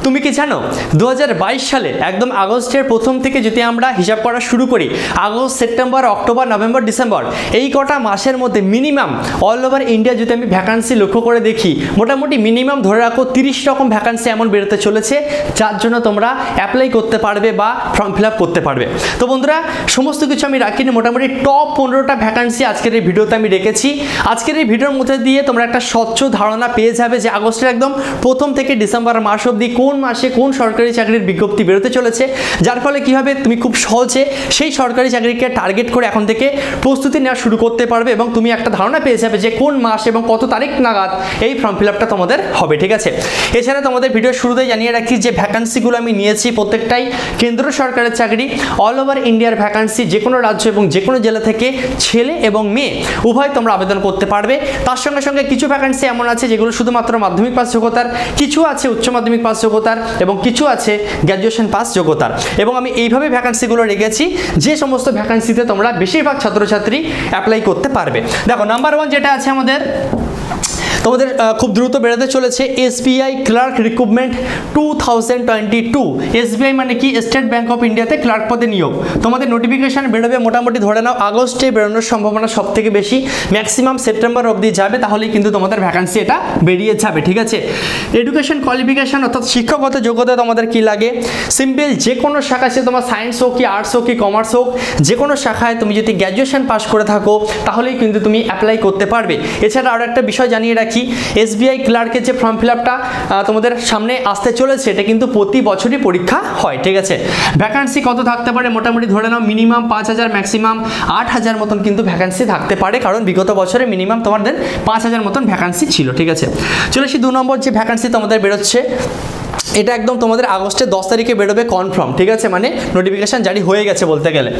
তুমি কি জানো 2022 সালে একদম আগস্টের প্রথম থেকে যদি আমরা হিসাব করা শুরু করি, August, September, October, November, December, এই কটা মাসের মধ্যে মিনিমাম অল ওভার ইন্ডিয়া যদি আমি ভ্যাকান্সি লক্ষ্য করে দেখি, মোটামুটি মিনিমাম ধরে রাখো 30 রকম ভ্যাকান্সি এমন বেরোতে চলেছে, যার জন্য তোমরা অ্যাপ্লাই করতে পারবে বা ফর্ম ফিল আপ করতে পারবে। তো বন্ধুরা, সমস্ত কিছু আমি রাখিনি, মোটামুটি টপ 15টা ভ্যাকান্সি আজকের এই ভিডিওতে আমি রেখেছি। আজকের এই ভিডিওর মধ্যে দিয়ে তোমরা একটা স্বচ্ছ ধারণা পেয়ে যাবে যে আগস্টের একদম প্রথম থেকে ডিসেম্বর মাস অবধি কোন মাসে কোন সরকারি চাকরির বিজ্ঞপ্তি বেরোতে চলেছে, যার ফলে কী হবে, তুমি খুব সহজে সেই সরকারি চাকরিকে টার্গেট করে এখন থেকে প্রস্তুতি নেওয়া শুরু করতে পারবে এবং তুমি একটা ধারণা পেয়ে যাবে যে কোন মাস এবং কত তারিখ নাগাদ এই ফর্ম ফিল আপটা তোমাদের হবে। ঠিক আছে, এছাড়া তোমাদের ভিডিওর শুরুতেই জানিয়ে রাখি যে ভ্যাকান্সিগুলো আমি নিয়েছি প্রত্যেকটাই কেন্দ্র সরকারের চাকরি, অল ওভার ইন্ডিয়ার ভ্যাকান্সি, যে কোনো রাজ্য এবং যে কোনো জেলা থেকে ছেলে এবং মেয়ে উভয় তোমরা আবেদন করতে পারবে। তার সঙ্গে সঙ্গে কিছু ভ্যাকান্সি এমন আছে যেগুলো শুধুমাত্র মাধ্যমিক পাস যোগ্যতার, কিছু আছে উচ্চ মাধ্যমিক পাস যোগ্যতার এবং কিছু আছে গ্র্যাজুয়েশন পাস যোগ্যতার। এবং আমি এইভাবে ভ্যাকান্সিগুলো রেখেছি যে সমস্ত ভ্যাকান্সিতে তোমরা বেশিরভাগ ছাত্রছাত্রী অ্যাপ্লাই করতে পারবে। দেখো, নাম্বার 1 যেটা আছে আমাদের, তোমাদের খুব দ্রুত বেরোতে চলেছে এসবিআই ক্লার্ক রিক্রুটমেন্ট 2022। এসবিআই মানে কি, স্টেট ব্যাংক অফ ইন্ডিয়াতে ক্লার্ক পদে নিয়োগ। তোমাদের নোটিফিকেশান বেরোবে মোটামুটি ধরে নাও আগস্টে বেরোনোর সম্ভাবনা সব থেকে বেশি, ম্যাক্সিমাম সেপ্টেম্বর অবধি যাবে, তাহলেই কিন্তু তোমাদের ভ্যাকান্সি এটা বেরিয়ে যাবে। ঠিক আছে, এডুকেশন কোয়ালিফিকেশান অর্থাৎ শিক্ষাগত যোগ্যতা তোমাদের কি লাগে, সিম্পল যে কোনো শাখায়, সে তোমার সায়েন্স হোক কি আর্টস হোক কি কমার্স হোক, যে কোনো শাখায় তুমি যদি গ্র্যাজুয়েশন পাস করে থাকো তাহলেই কিন্তু তুমি অ্যাপ্লাই করতে পারবে। এছাড়া আরও একটা বিষয় জানিয়ে রাখি, এসবিআই ক্লার্কের যে ফর্ম ফিল আপটা তোমাদের সামনে আসতে চলেছে, এটা কিন্তু প্রতি বছরই পরীক্ষা হয়। ঠিক আছে, ভ্যাকান্সি কত থাকতে পারে, মোটামুটি ধরে নাও মিনিমাম 5000, ম্যাক্সিমাম 8000 মতন কিন্তু ভ্যাকান্সি থাকতে পারে, কারণ বিগত বছরে মিনিমাম তোমাদের 5000 মতন ভ্যাকান্সি ছিল। ঠিক আছে, চলে আসি 2 নম্বর যে ভ্যাকান্সি তোমাদের বেরোচ্ছে, এটা একদম তোমাদের আগস্টের 10 তারিখে বেরোবে কনফার্ম। ঠিক আছে, মানে নোটিফিকেশান জারি হয়ে গেছে বলতে গেলে।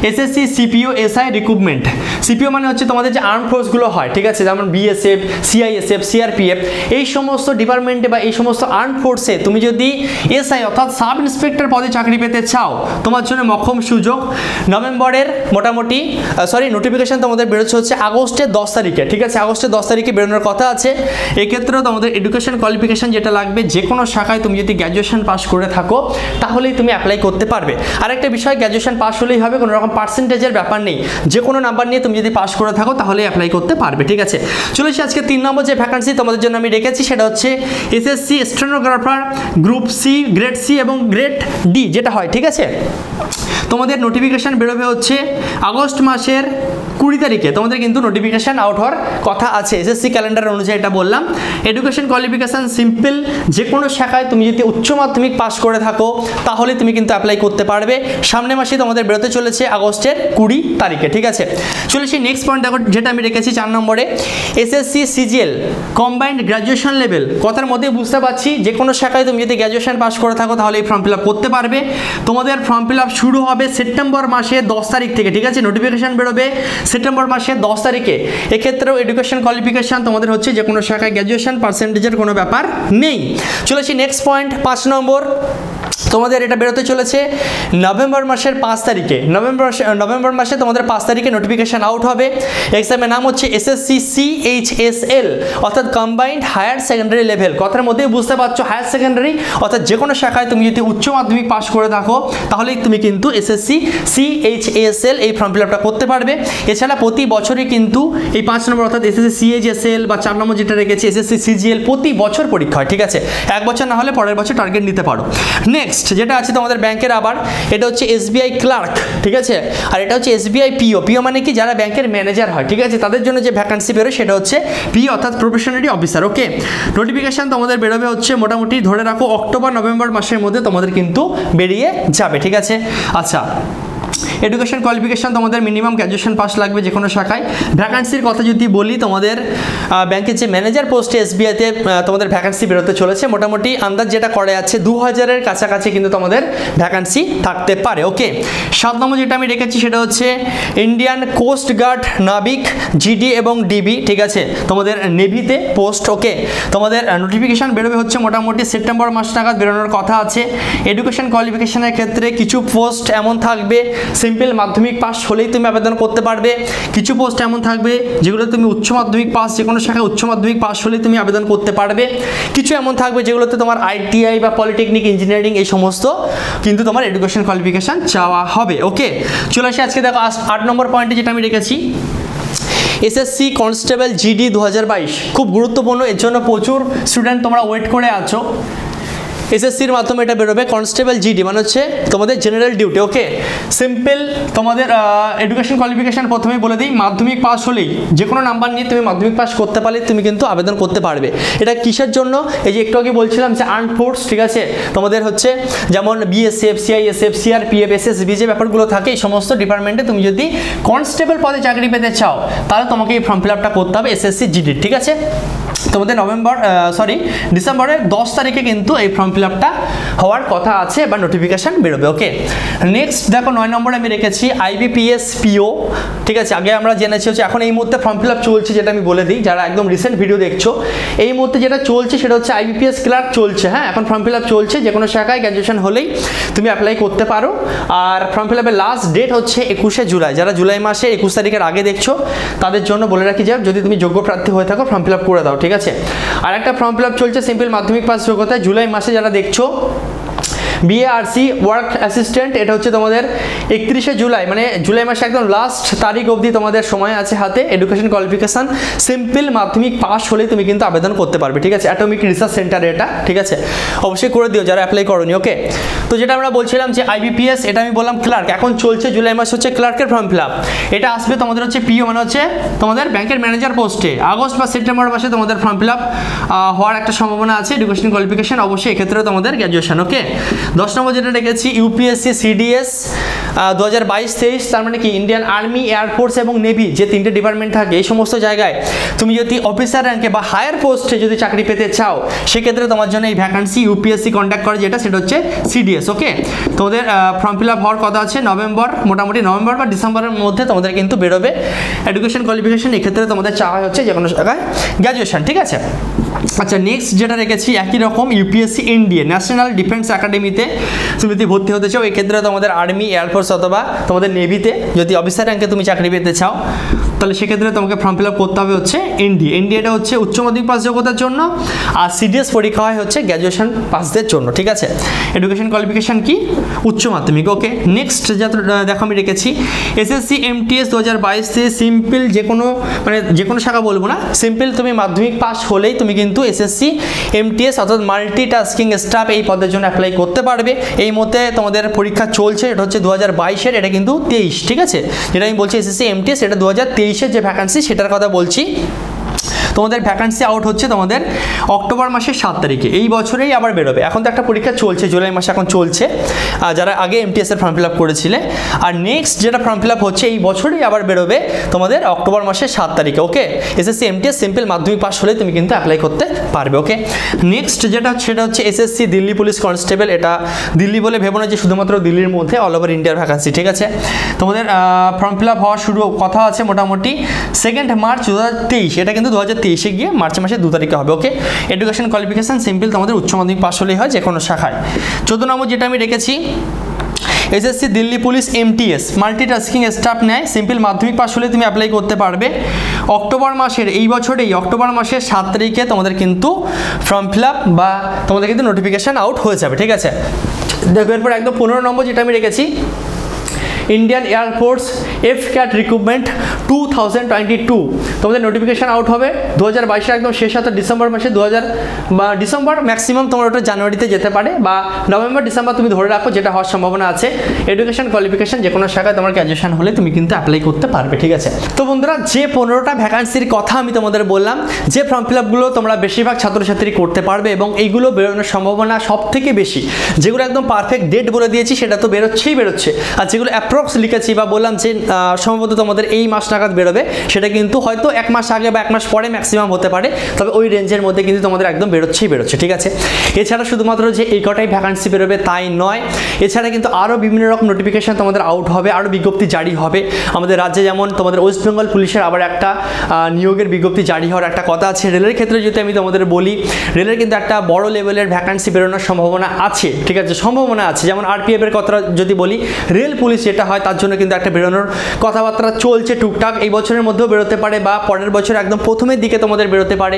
SSC CPO SI recruitment. CPO মানে হচ্ছে তোমাদের যে আর্ম ফোর্সগুলো হয়, ঠিক আছে, যেমন বিএসএফ, সিআইএসএফ, সিআরপিএফ, এই সমস্ত ডিপার্টমেন্টে বা এই সমস্ত আর্ম ফোর্সে তুমি যদি এসআই অর্থাৎ সাব ইন্সপেক্টর পদে চাকরি পেতে চাও, তোমার জন্য মক্ষম সুযোগ। নভেম্বরের মোটামুটি নোটিফিকেশান তোমাদের বেরোচ্ছে হচ্ছে আগস্টের 10 তারিখে। ঠিক আছে, আগস্টের 10 তারিখে বেরোনোর কথা আছে। এক্ষেত্রেও তোমাদের এডুকেশন কোয়ালিফিকেশান যেটা লাগবে, যে কোনো শাখায় তুমি যদি গ্র্যাজুয়েশন পাস করে থাকো তাহলেই তুমি অ্যাপ্লাই করতে পারবে। আরেকটা বিষয়, গ্র্যাজুয়েশন পাস হলেই হবে, কোনো রকম পার্সেন্টেজের ব্যাপার নেই, যে কোনো নাম্বার নিয়ে তুমি যদি পাস করে থাকো তাহলেই অ্যাপ্লাই করতে পারবে। ঠিক আছে, চলে এসে আজকে 3 নম্বর যে ভ্যাকান্সি তোমাদের জন্য আমি রেখেছি, সেটা হচ্ছে SSC stenographer group C, grade C এবং গ্রেড ডি যেটা হয়। ঠিক আছে, তোমাদের নোটিফিকেশান বেরোবে হচ্ছে আগস্ট মাসের 20 তারিখে, তোমাদের কিন্তু নোটিফিকেশান আউট হওয়ার কথা আছে এসএসসি ক্যালেন্ডার অনুযায়ী, এটা বললাম। এডুকেশন কোয়ালিফিকেশান সিম্পল, যে কোনো শাখায় তুমি যদি উচ্চ মাধ্যমিক পাস করে থাকো তাহলে তুমি কিন্তু অ্যাপ্লাই করতে পারবে। সামনের মাসে তোমাদের বেরোতে চলেছে আগস্টের 20 তারিখে। ঠিক আছে, চলে সেই নেক্সট পয়েন্ট দেখো, যেটা আমি রেখেছি 4 নম্বরে, SSC CGL combined graduation level. কথার মধ্যে বুঝতে পারছি যে কোনো শাখায় তুমি যদি গ্র্যাজুয়েশন পাস করে থাকো তাহলে এই ফর্ম ফিল আপ করতে পারবে। তোমাদের ফর্ম ফিল আপ শুরু হবে সেপ্টেম্বর মাসের 10 তারিখ থেকে। ঠিক আছে, নোটিফিকেশান বেরোবে সেপ্টেম্বর মাসের 10 তারিখে। এক্ষেত্রেও এডুকেশন কোয়ালিফিকেশান তোমাদের হচ্ছে যে কোনো শাখায় গ্র্যাজুয়েশন, পার্সেন্টেজের কোনো ব্যাপার নেই। চলেছি নেক্সট পয়েন্ট 5 নম্বর, তোমাদের এটা বেরোতে চলেছে নভেম্বর মাসের 5 তারিখে। নভেম্বর মাসে তোমাদের 5 তারিখে নোটিফিকেশান আউট হবে। এক্সামের নাম হচ্ছে এসএসসি সিএইচএসএল অর্থাৎ কম্বাইন্ড হায়ার সেকেন্ডারি লেভেল। কথার মধ্যেই বুঝতে পারছো, হায়ার সেকেন্ডারি অর্থাৎ যে কোনো শাখায় তুমি যদি উচ্চ মাধ্যমিক পাস করে থাকো তাহলেই তুমি কিন্তু এসএসসি সিএইচএসএল এই ফর্ম ফিল আপটা করতে পারবে। এছাড়া প্রতি বছরই কিন্তু এই 5 নম্বর অর্থাৎ এসএসসি সিএইচএসএল বা 4 নম্বর যেটা রেখেছে এসএসসি সিজিএল প্রতি বছর পরীক্ষা হয়। ঠিক আছে, 1 বছর না হলে পরের বছর টার্গেট নিতে পারো। নেক্সট যেটা আছে তোমাদের ব্যাংকের, আবার এটা হচ্ছে এসবিআই ক্লার্ক। ঠিক আছে, আর এটা হচ্ছে এসবিআই পিও। পিও মানে কি, যারা ব্যাংকের ম্যানেজার হয়। ঠিক আছে, তাদের জন্য যে ভ্যাকান্সি বেরোয় সেটা হচ্ছে পিও অর্থাৎ প্রফেশনারি অফিসার। ওকে, নোটিফিকেশান তোমাদের বেরোবে হচ্ছে মোটামুটি ধরে রাখো অক্টোবর নভেম্বর মাসের মধ্যে তোমাদের কিন্তু বেরিয়ে যাবে। ঠিক আছে, আচ্ছা, এডুকেশন কোয়ালিফিকেশান তোমাদের মিনিমাম গ্র্যাজুয়েশন পাস লাগবে যে কোনো শাখায়। ভ্যাকান্সির কথা যদি বলি, তোমাদের ব্যাংকের যে ম্যানেজার পোস্টে এসবিআইতে তোমাদের ভ্যাকান্সি বেরোতে চলেছে, মোটামুটি আন্দাজ যেটা করে যাচ্ছে 2000-এর কাছাকাছি কিন্তু তোমাদের ভ্যাকান্সি থাকতে পারে। ওকে, 7 নম্বর যেটা আমি রেখেছি সেটা হচ্ছে ইন্ডিয়ান কোস্ট গার্ড নাবিক জিডি এবং ডিবি। ঠিক আছে, তোমাদের নেভিতে পোস্ট। ওকে, তোমাদের নোটিফিকেশান বেরোবে হচ্ছে মোটামুটি সেপ্টেম্বর মাস নাগাদ বেরোনোর কথা আছে। এডুকেশন কোয়ালিফিকেশানের ক্ষেত্রে কিছু পোস্ট এমন থাকবে সিম্পল মাধ্যমিক পাস হলেই তুমি আবেদন করতে পারবে। কিছু পোস্ট এমন থাকবে যেগুলো তুমি উচ্চ মাধ্যমিক পাস, যে কোনো শাখায় উচ্চ মাধ্যমিক পাস হলেই তুমি আবেদন করতে পারবে। কিছু এমন থাকবে যেগুলোতে তোমার আইটিআই বা পলিটেকনিক, ইঞ্জিনিয়ারিং এই সমস্ত কিন্তু তোমার এডুকেশন কোয়ালিফিকেশান চাওয়া হবে। ওকে, চলে আসি আজকে দেখো 8 নম্বর পয়েন্টে যেটা আমি রেখেছি, এসএসসি কনস্টেবল জিডি 2022 খুব গুরুত্বপূর্ণ, এর জন্য প্রচুর স্টুডেন্ট তোমরা ওয়েট করে আছো। এসএসসির মাধ্যমে এটা বেরোবে, কনস্টেবল জিডি মানে হচ্ছে তোমাদের জেনারেল ডিউটি। ওকে, সিম্পল তোমাদের এডুকেশন কোয়ালিফিকেশান প্রথমেই বলে দিই, মাধ্যমিক পাস হলেই যে কোনো নাম্বার নিয়ে তুমি মাধ্যমিক পাস করতে পারলে তুমি কিন্তু আবেদন করতে পারবে। এটা কিসের জন্য? এই যে একটু আগে বলছিলাম যে আর্মড ফোর্স, ঠিক আছে, তোমাদের হচ্ছে যেমন বিএসএফ, সিআইএসএফ, সিআরপিএফ, এসএসবি যে ব্যাপারগুলো থাকে, এই সমস্ত ডিপার্টমেন্টে তুমি যদি কনস্টেবল পদে চাকরি পেতে চাও তাহলে তোমাকে এই ফর্ম ফিল আপটা করতে হবে এসএসসি জিডি, ঠিক আছে। তোমাদের ডিসেম্বরের 10 তারিখে কিন্তু এই ফর্ম ফিল আপটা হওয়ার কথা আছে বা নোটিফিকেশান বেরোবে। ওকে, নেক্সট দেখো 9 নম্বরে আমি রেখেছি আইবিপিএস পিও, ঠিক আছে। আগে আমরা জেনেছি হচ্ছে এখন এই মুহূর্তে ফর্ম ফিল আপ চলছে, যেটা আমি বলে দিই যারা একদম রিসেন্ট ভিডিও দেখছো, এই মুহূর্তে যেটা চলছে সেটা হচ্ছে আইবিপিএস ক্লার্ক চলছে। হ্যাঁ, এখন ফর্ম ফিল আপ চলছে, যে কোনো শাখায় গ্র্যাজুয়েশন হলেই তুমি অ্যাপ্লাই করতে পারো। আর ফর্ম ফিল আপের লাস্ট ডেট হচ্ছে 21শে জুলাই। যারা জুলাই মাসে 21 তারিখের আগে দেখছো তাদের জন্য বলে রাখি যে যদি তুমি যোগ্য প্রার্থী হয়ে থাকো ফর্ম ফিল আপ করে দাও, ঠিক আছে। আর একটা ফর্ম ফিল আপ চলছে সিম্পল মাধ্যমিক পাস যোগ্যতায় জুলাই মাসে, যারা দেখছো বিএআরসি ওয়ার্ক অ্যাসিস্ট্যান্ট, এটা হচ্ছে তোমাদের 31শে জুলাই, মানে জুলাই মাসে একদম লাস্ট তারিখ অবধি তোমাদের সময় আছে হাতে। এডুকেশন কোয়ালিফিকেশান সিম্পল মাধ্যমিক পাস হলেই তুমি কিন্তু আবেদন করতে পারবে, ঠিক আছে। অ্যাটমিক রিসার্চ সেন্টারে এটা, ঠিক আছে, অবশ্যই করে দিও যারা অ্যাপ্লাই করোনি। ওকে, তো যেটা আমরা বলছিলাম যে আইবিপিএস, এটা আমি বললাম ক্লার্ক, এখন চলছে জুলাই মাস হচ্ছে ক্লার্কের ফর্ম ফিল আপ। এটা আসবে তোমাদের হচ্ছে পিও মানে হচ্ছে তোমাদের ব্যাংকের ম্যানেজার পোস্টে, আগস্ট বা সেপ্টেম্বর মাসে তোমাদের ফর্ম ফিল আপ হওয়ার একটা সম্ভাবনা আছে। এডুকেশন কোয়ালিফিকেশান অবশ্যই এক্ষেত্রে তোমাদের গ্র্যাজুয়েশন। ওকে, 10 নম্বর যেটা রেখেছি ইউপিএসসি সিডিএস 2022-23, তার মানে কি ইন্ডিয়ান আর্মি, এয়ারফোর্স এবং নেভি যে 3টে ডিপার্টমেন্ট থাকে, এই সমস্ত জায়গায় তুমি যদি অফিসার র্যাঙ্কে বা হায়ার পোস্টে যদি চাকরি পেতে চাও সেক্ষেত্রে তোমার জন্য এই ভ্যাকান্সি ইউপিএসসি কন্ট্যাক্ট করে, যেটা সেটা হচ্ছে সিডিএস। ওকে, তোমাদের ফর্ম ফিল আপ হওয়ার কথা আছে মোটামুটি নভেম্বর বা ডিসেম্বরের মধ্যে তোমাদের কিন্তু বেরোবে। এডুকেশন কোয়ালিফিকেশান এক্ষেত্রে তোমাদের চাওয়া হচ্ছে যে কোনো জায়গায় গ্র্যাজুয়েশন, ঠিক আছে। আচ্ছা, নেক্সট যেটা রেখেছি একই রকম ইউপিএসসি এনডিএ ন্যাশনাল ডিফেন্স একাডেমিতে তুমি যদি ভর্তি হতে চাও, এক্ষেত্রে তোমাদের আর্মি, এয়ারফোর্স অথবা তোমাদের নেভিতে যদি অফিসার র্যাঙ্কে তুমি চাকরি পেতে চাও তাহলে সেক্ষেত্রে তোমাকে ফর্ম ফিল আপ করতে হবে হচ্ছে এনডিএ। এনডিএটা হচ্ছে উচ্চ মাধ্যমিক পাস যোগ্যতার জন্য, আর সিডিএস পরীক্ষা হয় হচ্ছে গ্র্যাজুয়েশন পাসদের জন্য, ঠিক আছে। এডুকেশন কোয়ালিফিকেশান কি? উচ্চ মাধ্যমিক। ওকে, নেক্সট দেখো আমি রেখেছি এসএসসি এমটিএস 2022-তে সিম্পল যে কোনো শাখা বলবো না, সিম্পল তুমি মাধ্যমিক পাস হলেই তুমি কিন্তু এসএসসি এমটিএস অর্থাৎ মাল্টিটাস্কিং স্টাফ এই পদের জন্য অ্যাপ্লাই করতে পারবে। এই মধ্যে তোমাদের পরীক্ষা চলছে, এটা হচ্ছে 2022-এর, এটা কিন্তু 23, ঠিক আছে। যেটা আমি বলছি এসএসসি এমটিএস, এটা 2023-এর যে ভ্যাকান্সি সেটার কথা বলছি। তোমাদের ভ্যাকান্সি আউট হচ্ছে তোমাদের অক্টোবর মাসের 7 তারিখে, এই বছরেই আবার বেরোবে। এখন তো একটা পরীক্ষা চলছে জুলাই মাসে এখন চলছে, যারা আগে এমটিএস এর ফর্ম ফিল আপ করেছিলে। আর নেক্সট যেটা ফর্ম ফিল আপ হচ্ছে এই বছরেই আবার বেরোবে তোমাদের অক্টোবর মাসের 7 তারিখে। ওকে, এসএসসি এমটিএস সিম্পল মাধ্যমিক পাস হলে তুমি কিন্তু অ্যাপ্লাই করতে পারবে। ওকে, নেক্সট যেটা সেটা হচ্ছে এসএসসি দিল্লি পুলিশ কনস্টেবল। এটা দিল্লি বলে ভেবো না যে শুধুমাত্র দিল্লির মধ্যে, অল ওভার ইন্ডিয়ার ভ্যাকান্সি, ঠিক আছে। তোমাদের ফর্ম ফিল আপ হওয়ার কথা আছে মোটামুটি 2 মার্চ 2023, এটা কিন্তু 2023-এ গিয়ে মার্চ মাসের 2 তারিখে হবে। ওকে, এডুকেশন কোয়ালিফিকেশান সিম্পল তোমাদের উচ্চ মাধ্যমিক পাস হলেই হয় যে কোনো শাখায়। 14 নম্বর যেটা আমি রেখেছি SSC Delhi police MTS multitasking staff নেয়, সিম্পল মাধ্যমিক পাস হলে তুমি অ্যাপ্লাই করতে পারবে। অক্টোবর মাসের এই বছরেই অক্টোবর মাসের 7 তারিখে তোমাদের কিন্তু ফর্ম ফিল আপ বা তোমাদের কিন্তু নোটিফিকেশান আউট হয়ে যাবে, ঠিক আছে। দেখো এরপর একদম 15 নম্বর যেটা আমি রেখেছি ইন্ডিয়ান এয়ারফোর্স এফ-ক্যাট রিক্রুটমেন্ট 2022, তোমাদের নোটিফিকেশান আউট হবে 2022-এর একদম শেষ হাতে ডিসেম্বর মাসে, ডিসেম্বর ম্যাক্সিমাম তোমার ওটা জানুয়ারিতে যেতে পারে বা নভেম্বর ডিসেম্বর তুমি ধরে রাখো, যেটা হওয়ার সম্ভাবনা আছে। এডুকেশন কোয়ালিফিকেশান যে কোনো শাখায় তোমার গ্র্যাজুয়েশন হলে তুমি কিন্তু অ্যাপ্লাই করতে পারবে, ঠিক আছে। তো বন্ধুরা, যে 15টা ভ্যাকান্সির কথা আমি তোমাদের বললাম, যে ফর্ম ফিল আপগুলো তোমরা বেশিরভাগ ছাত্রছাত্রী করতে পারবে এবং এইগুলো বেরোনোর সম্ভাবনা সব থেকে বেশি, যেগুলো একদম পারফেক্ট ডেট বলে দিয়েছি সেটা তো বেরোচ্ছে, আর যেগুলো অ্যাপ্রক্স লিখেছি বা বললাম যে সম্ভবত তোমাদের এই মাস নাগাদ বেরোবে, সেটা কিন্তু হয়তো 1 মাস আগে বা 1 মাস পরে ম্যাক্সিমাম হতে পারে, তবে ওই রেঞ্জের মধ্যে কিন্তু তোমাদের একদম বেরোচ্ছে, ঠিক আছে। এছাড়া শুধুমাত্র যে এই কটাই ভ্যাকান্সি বেরোবে তাই নয়, এছাড়া কিন্তু আরও বিভিন্ন রকম নোটিফিকেশান তোমাদের আউট হবে, আরও বিজ্ঞপ্তি জারি হবে। আমাদের রাজ্যে যেমন তোমাদের ওয়েস্ট বেঙ্গল পুলিশের আবার একটা নিয়োগের বিজ্ঞপ্তি জারি হওয়ার একটা কথা আছে। রেলের ক্ষেত্রে যদি আমি তোমাদের বলি, রেলের কিন্তু একটা বড় লেভেলের ভ্যাকান্সি বেরোনোর সম্ভাবনা আছে, ঠিক আছে, সম্ভাবনা আছে। যেমন আরপিএফ এর কথা যদি বলি, রেল পুলিশ যেটা হয় তার জন্য কিন্তু একটা বেরোনোর কথাবার্তা চলছে টুকটাক, এই বছরের মধ্যেও বেরোতে পারে বা পরের বছর একদম প্রথমের দিকে তোমাদের বেরোতে পারে।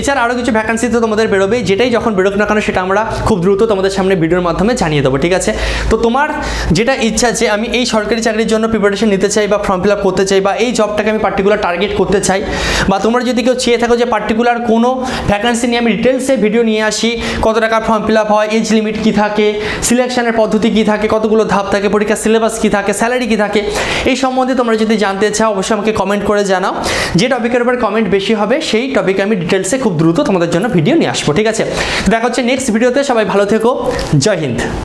এছাড়া আরও কিছু ভ্যাকান্সি তো তোমাদের বেরোবে, যেটাই যখন বেরোক না কেন সেটা আমরা খুব দ্রুত তোমাদের সামনে ভিডিওর মাধ্যমে জানিয়ে দেবো, ঠিক আছে। তো তোমার যেটা ইচ্ছা যে আমি এই সরকারি চাকরির জন্য প্রিপারেশন নিতে চাই বা ফর্ম ফিল আপ করতে চাই বা এই জবটাকে আমি পার্টিকুলার টার্গেট করতে চাই, বা তোমরা যদি কেউ চেয়ে থাকো যে পার্টিকুলার কোনো ভ্যাকান্সি নিয়ে আমি ডিটেলসে ভিডিও নিয়ে আসি, কত টাকা ফর্ম ফিল আপ হয়, এজ লিমিট কী থাকে, সিলেকশনের পদ্ধতি কী থাকে, কতগুলো ধাপ থাকে, পরীক্ষার সিলেবাস কী থাকে, স্যালারি কী থাকে, এই সম্বন্ধে তোমরা যদি জানতে চাও অবশ্যই আমাকে কমেন্ট করে জানাও। যে টপিকের উপর কমেন্ট বেশি হবে সেই টপিকে আমি ডিটেলসে খুব দ্রুত তোমাদের জন্য ভিডিও নিয়ে আসবো, ঠিক আছে। দেখা হচ্ছে নেক্সট ভিডিওতে, সবাই ভালো থেকো, জয় হিন্দ।